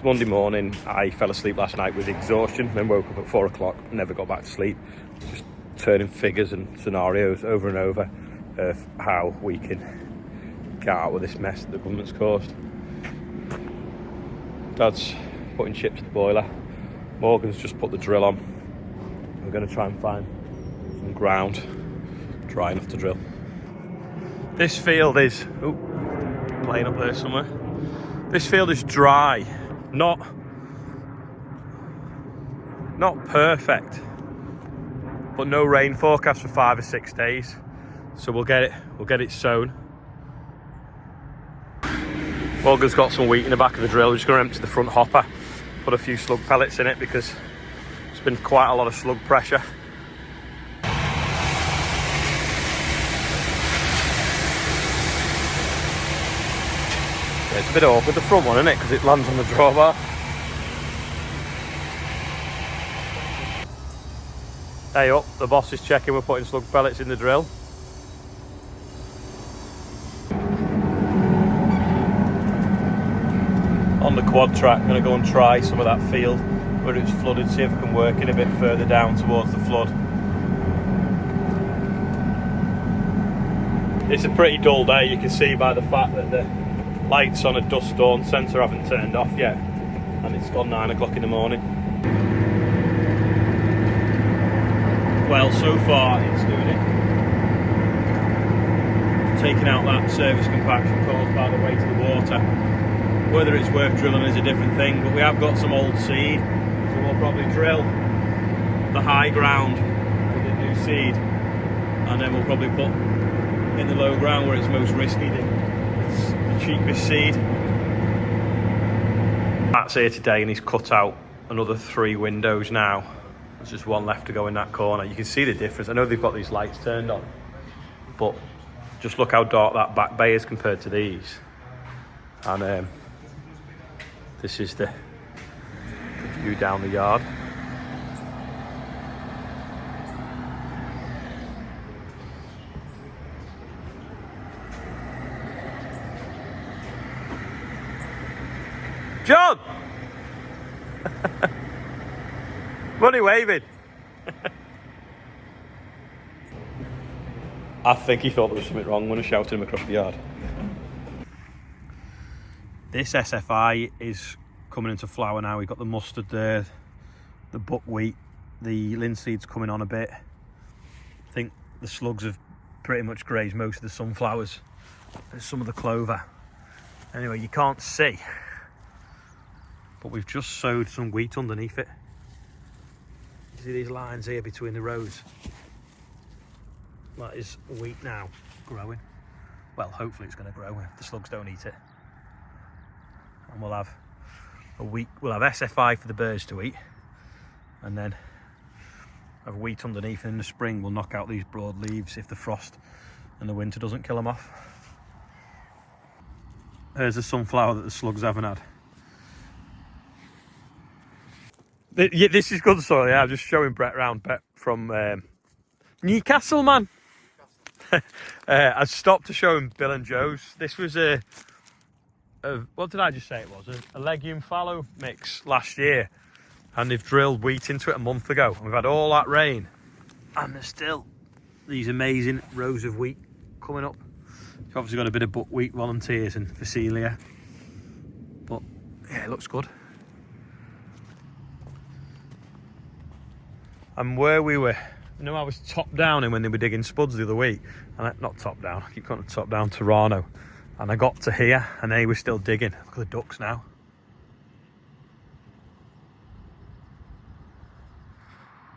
Monday morning. I fell asleep last night with exhaustion, then woke up at 4 o'clock, never got back to sleep. Just turning figures and scenarios over and over of how we can get out of this mess that the government's caused. Dad's putting chips to the boiler. Morgan's just put the drill on. We're going to try and find some ground dry enough to drill. This field is playing up there somewhere. This field is dry, not perfect, but no rain forecast for 5 or 6 days, so we'll get it sown. Morgan's got some wheat in the back of the drill. We're just going to empty the front hopper, put a few slug pellets in it because there's been quite a lot of slug pressure. Yeah, it's a bit awkward, the front one, isn't it? Because it lands on the drawbar. Hey up, the boss is checking we're putting slug pellets in the drill. On the quad track, I'm going to go and try some of that field where it's flooded, see if I can work it a bit further down towards the flood. It's a pretty dull day, you can see by the fact that the lights on a dust storm sensor haven't turned off yet, and it's gone 9 o'clock in the morning. Well, so far it's doing it. Taking out that surface compaction caused by the weight of the water. Whether it's worth drilling is a different thing, but we have got some old seed, so we'll probably drill the high ground with the new seed, and then we'll probably put in the low ground where it's most risky, it's the cheapest seed. Matt's here today and he's cut out another 3 windows now. There's just one left to go in that corner. You can see the difference. I know they've got these lights turned on, but just look how dark that back bay is compared to these. And this is the view down the yard. John! Money waving. I think he thought there was something wrong when I shouted him across the yard. This SFI is coming into flower now. We've got the mustard there, the buckwheat, the linseed's coming on a bit. I think the slugs have pretty much grazed most of the sunflowers. There's some of the clover. Anyway, you can't see, but we've just sowed some wheat underneath it. You see these lines here between the rows? That is wheat now growing. Well, hopefully it's going to grow if the slugs don't eat it. And we'll have SFI for the birds to eat, and then have wheat underneath, and in the spring we'll knock out these broad leaves if the frost and the winter doesn't kill them off. There's a sunflower that the slugs haven't had. This is good soil, yeah. I'm just showing Brett round. Brett from Newcastle, man. I stopped to show him Bill and Joe's. This was what did I just say it was? A legume fallow mix last year, and they've drilled wheat into it a month ago. And we've had all that rain, and there's still these amazing rows of wheat coming up. You've obviously got a bit of buckwheat volunteers and Phacelia, but yeah, it looks good. And where we were, you know, I was top down in when they were digging spuds the other week, and not top down, I keep calling it top down, Toronto. And I got to here and they were still digging. Look at the ducks now.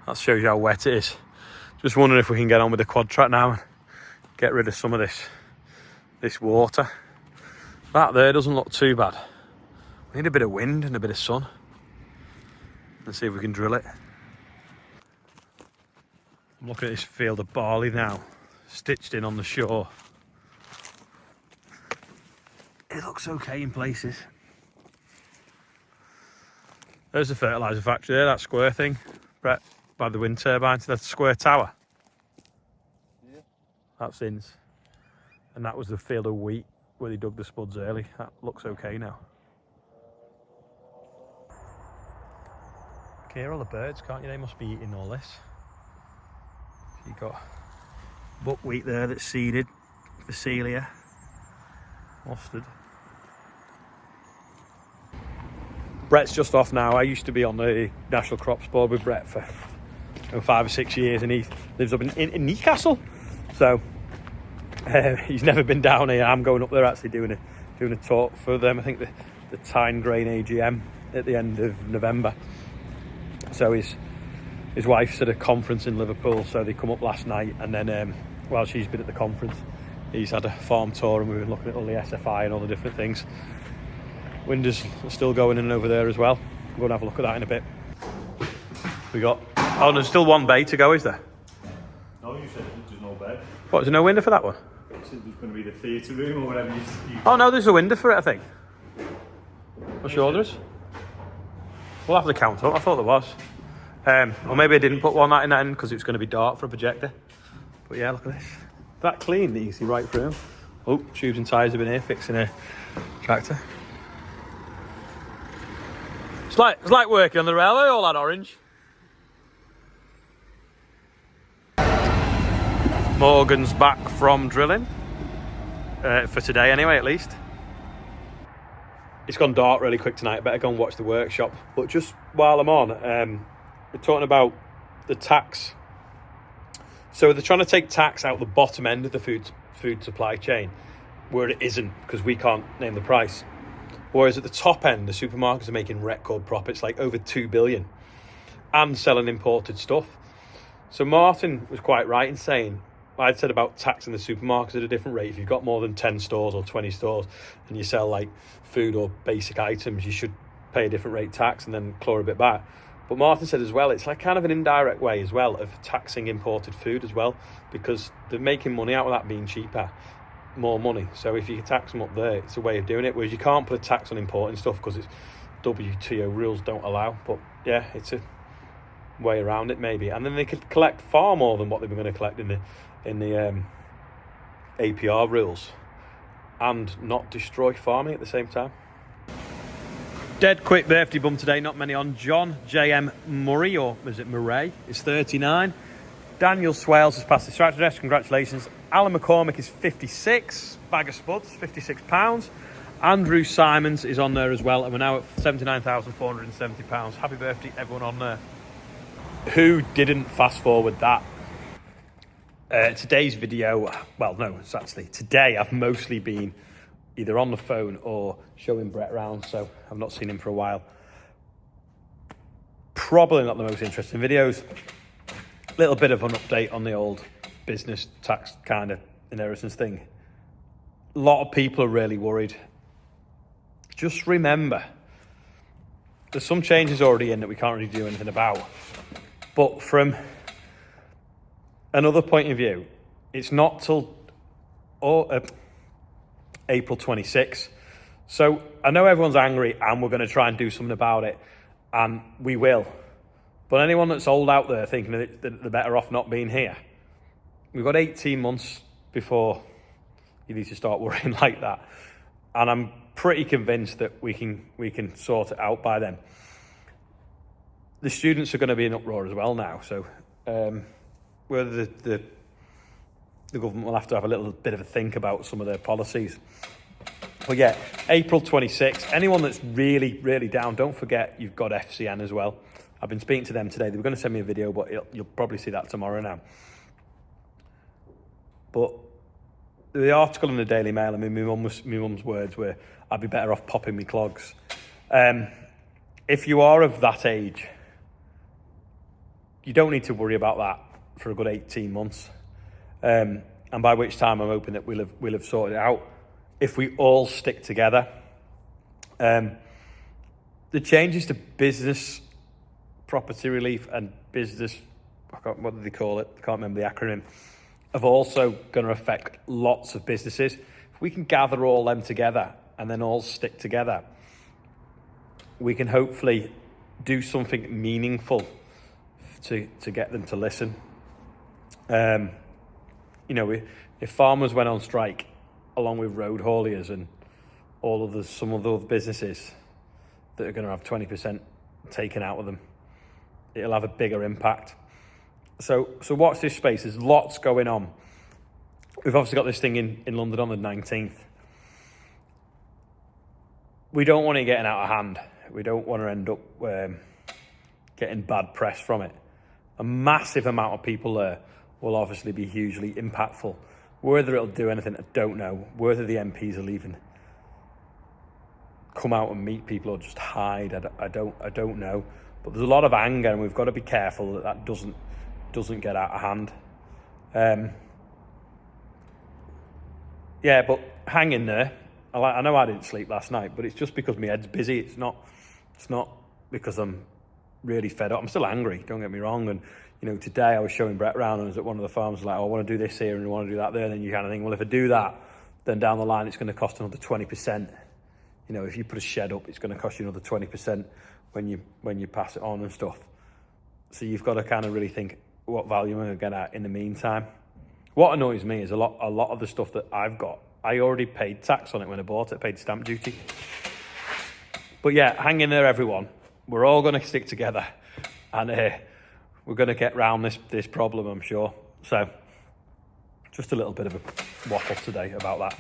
That shows you how wet it is. Just wondering if we can get on with the quad track now and get rid of some of this water. That there doesn't look too bad. We need a bit of wind and a bit of sun. Let's see if we can drill it. I'm looking at this field of barley now, stitched in on the shore. It looks okay in places. There's the fertiliser factory there, that square thing, Brett, by the wind turbine, to that square tower. Yeah. That's Inns. And that was the field of wheat where they dug the spuds early. That looks okay now. hear all the birds, can't you? They must be eating all this. So you've got buckwheat there that's seeded, Phacelia, mustard. Brett's just off now. I used to be on the National Crops Board with Brett for 5 or 6 years, and he lives up in Newcastle. So he's never been down here. I'm going up there actually doing a talk for them. I think the Tyne Grain AGM at the end of November. So his wife's at a conference in Liverpool, so they come up last night, and then while she's been at the conference, he's had a farm tour, and we've been looking at all the SFI and all the different things. Windows are still going in over there as well. We'll go and have a look at that in a bit. There's still one bay to go, is there? No, you said there's no bed. What, is there no window for that one? You said there's going to be the theatre room or whatever you Oh no, there's a window for it, I think. What's your orders? We'll have to count up. I thought there was. Or maybe I didn't put one in that end because it was going to be dark for a projector. But yeah, look at this. That clean that you can see right through. Oh, tubes and tyres have been here fixing a tractor. It's like working on the railway, all that orange. Morgan's back from drilling. For today anyway, at least. It's gone dark really quick tonight. I better go and watch the workshop. But just while I'm on, we're talking about the tax. So they're trying to take tax out the bottom end of the food supply chain, where it isn't, because we can't name the price. Whereas at the top end, the supermarkets are making record profits, like over 2 billion, and selling imported stuff. So Martin was quite right in saying, I'd said about taxing the supermarkets at a different rate. If you've got more than 10 stores or 20 stores and you sell like food or basic items, you should pay a different rate tax and then claw a bit back. But Martin said as well, it's like kind of an indirect way as well of taxing imported food as well, because they're making money out of that being cheaper, more money. So if you tax them up there, it's a way of doing it, whereas you can't put a tax on importing stuff because it's WTO rules don't allow. But yeah, it's a way around it maybe. And then they could collect far more than what they were going to collect in the APR rules and not destroy farming at the same time. Dead quick birthday bum today, not many on. John J.M. Murray, or is it Murray, is 39. Daniel Swales has passed the tractor test, congratulations. Alan McCormick is 56, bag of spuds, £56. Andrew Simons is on there as well, and we're now at £79,470. Happy birthday everyone on there. Who didn't fast forward that? Today's video, well no, it's actually today I've mostly been either on the phone or showing Brett around, so I've not seen him for a while. Probably not the most interesting videos. Little bit of an update on the old business tax kind of inheritance thing. A lot of people are really worried. Just remember, there's some changes already in that we can't really do anything about. But from another point of view, it's not till April 26. So I know everyone's angry and we're going to try and do something about it, and we will. But anyone that's old out there thinking that they're better off not being here, we've got 18 months before you need to start worrying like that. And I'm pretty convinced that we can sort it out by then. The students are going to be in uproar as well now, so whether the government will have to have a little bit of a think about some of their policies. But yeah, April 26th, anyone that's really, really down, don't forget you've got FCN as well. I've been speaking to them today. They were going to send me a video, but you'll probably see that tomorrow now. But the article in the Daily Mail, I mean, my mum's words were, I'd be better off popping me clogs. If you are of that age, you don't need to worry about that for a good 18 months. And by which time I'm hoping that we'll have sorted it out. If we all stick together. The changes to business property relief and business, what do they call it? I can't remember the acronym, are also going to affect lots of businesses. If we can gather all them together and then all stick together, we can hopefully do something meaningful to get them to listen. You know, if farmers went on strike along with road hauliers and some of the other businesses that are going to have 20% taken out of them, it'll have a bigger impact. So watch this space. There's lots going on. We've obviously got this thing in London on the 19th. We don't want it getting out of hand. We don't want to end up getting bad press from it. A massive amount of people there will obviously be hugely impactful. Whether it'll do anything, I don't know. Whether the MPs will even come out and meet people or just hide, I don't know. But there's a lot of anger, and we've got to be careful that doesn't get out of hand. Yeah, but hang in there. I know I didn't sleep last night, but it's just because my head's busy. It's not because I'm really fed up. I'm still angry, don't get me wrong. And, you know, today I was showing Brett round, and I was at one of the farms like, oh, I want to do this here and I want to do that there. And then you kind of think, well, if I do that, then down the line it's going to cost another 20%. You know, if you put a shed up, it's going to cost you another 20% when you pass it on and stuff. So you've got to kind of really think, what value am I going to get at in the meantime? What annoys me is a lot of the stuff that I've got, I already paid tax on it when I bought it, paid stamp duty. But yeah, hang in there, everyone. We're all going to stick together, and we're going to get round this problem, I'm sure. So, just a little bit of a waffle today about that.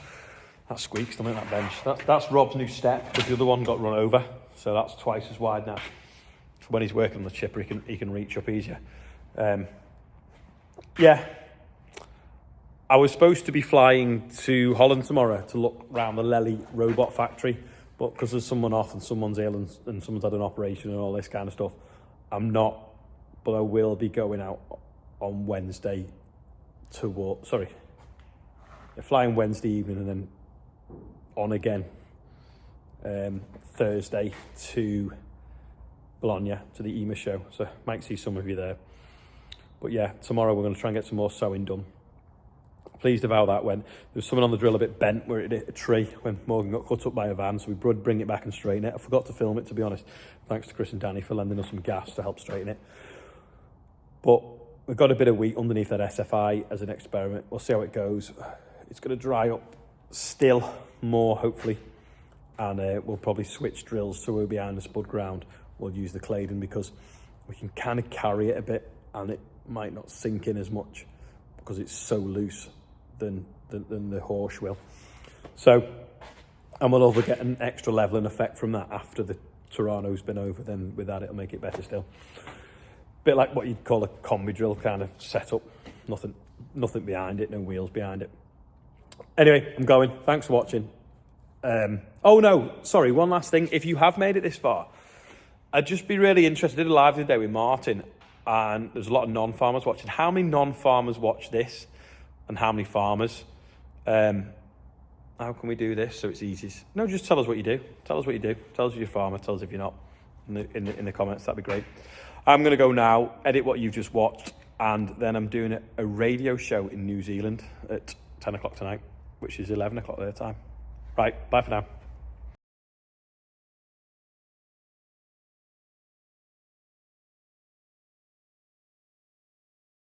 That squeaks, doesn't it, that bench? That's Rob's new step, because the other one got run over, so that's twice as wide now. When he's working on the chipper, he can reach up easier. Yeah. I was supposed to be flying to Holland tomorrow to look round the Lely robot factory, but because there's someone off and someone's ill and someone's had an operation and all this kind of stuff, I'm not, but I will be going out on Wednesday flying Wednesday evening and then on again Thursday to Bologna, to the EMA show, so might see some of you there. But yeah, tomorrow we're going to try and get some more sewing done. Pleased of how that went. There was something on the drill a bit bent where it hit a tree when Morgan got cut up by a van, so we would bring it back and straighten it. I forgot to film it, to be honest. Thanks to Chris and Danny for lending us some gas to help straighten it. But we've got a bit of wheat underneath that SFI as an experiment. We'll see how it goes. It's going to dry up still more, hopefully, and we'll probably switch drills so we're behind the spud ground. We'll use the Claydon because we can kind of carry it a bit and it might not sink in as much because it's so loose than the Horsch will. So, and we'll also get an extra leveling effect from that after the Toronto's been over. Then with that, it'll make it better still. Bit like what you'd call a combi drill kind of setup. Nothing behind it, no wheels behind it. Anyway, I'm going. Thanks for watching. Oh no, sorry, one last thing. If you have made it this far, I'd just be really interested. I did a live today with Martin, and there's a lot of non-farmers watching. How many non-farmers watch this? And how many farmers? How can we do this so it's easy? No, just tell us what you do. Tell us what you do. Tell us if you're a farmer. Tell us if you're not. In the comments, that'd be great. I'm going to go now, edit what you've just watched, and then I'm doing a radio show in New Zealand at 10 o'clock tonight, which is 11 o'clock their time. Right, bye for now.